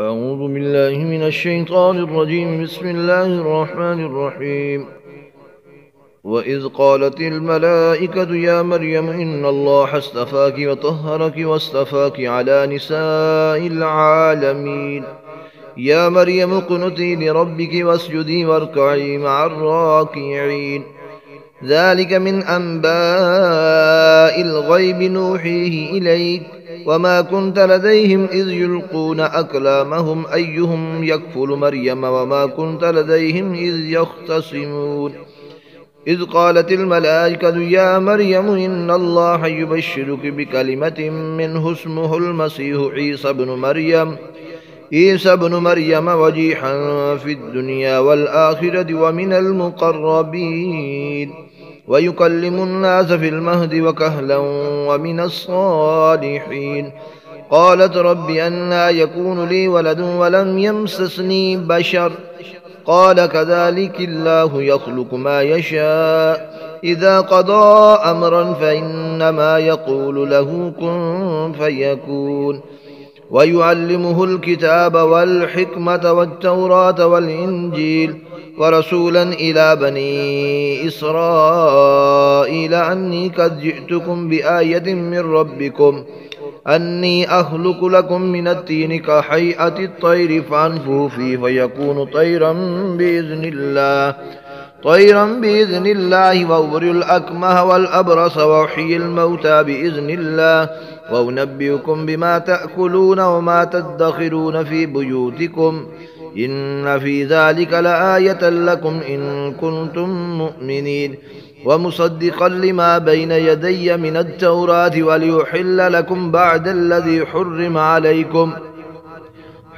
أعوذ بالله من الشيطان الرجيم. بسم الله الرحمن الرحيم. وإذ قالت الملائكة يا مريم إن الله اصطفاك وطهرك واصطفاك على نساء العالمين. يا مريم اقنتي لربك واسجدي واركعي مع الراكعين. ذلك من أنباء الغيب نوحيه إليك وما كنت لديهم إذ يلقون أقلامهم أيهم يكفل مريم وما كنت لديهم إذ يختصمون. إذ قالت الملائكة يا مريم إن الله يبشرك بكلمة منه اسمه المسيح عيسى بن مريم وجيحا في الدنيا والآخرة ومن المقربين ويكلم الناس في المهد وكهلا ومن الصالحين. قالت رب أنى يكون لي ولد ولم يمسسني بشر قال كذلك الله يخلق ما يشاء إذا قضى أمرا فإنما يقول له كن فيكون. ويعلمه الكتاب والحكمة والتوراة والإنجيل ورسولا إلى بني إسرائيل أني قد جئتكم بآية من ربكم أني أخلق لكم من الطين كهيئة الطير فأنفخ فيه فيكون طيرا بإذن الله وأبرئ الأكمه والأبرص وأحيي الموتى بإذن الله وأنبئكم بما تأكلون وما تدخرون في بيوتكم إن في ذلك لآية لكم إن كنتم مؤمنين. ومصدقا لما بين يدي من التوراة وليحل لكم بعد الذي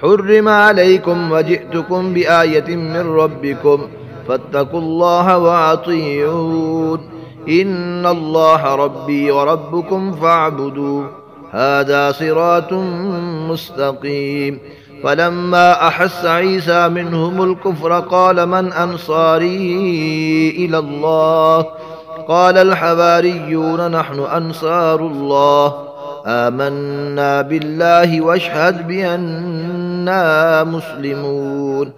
حرم عليكم وجئتكم بآية من ربكم فاتقوا الله وأطيعون. إن الله ربي وربكم فاعبدوه هذا صراط مستقيم. فلما أحس عيسى منهم الكفر قال من أنصاري إلى الله قال الحواريون نحن أنصار الله آمنا بالله واشهد بأننا مسلمون.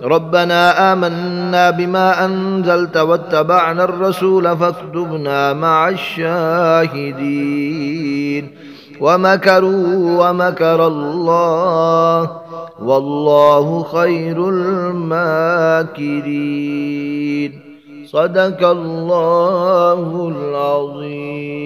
ربنا آمنا بما أنزلت واتبعنا الرسول فاكتبنا مع الشاهدين. ومكروا ومكر الله والله خير الماكرين. صدق الله العظيم.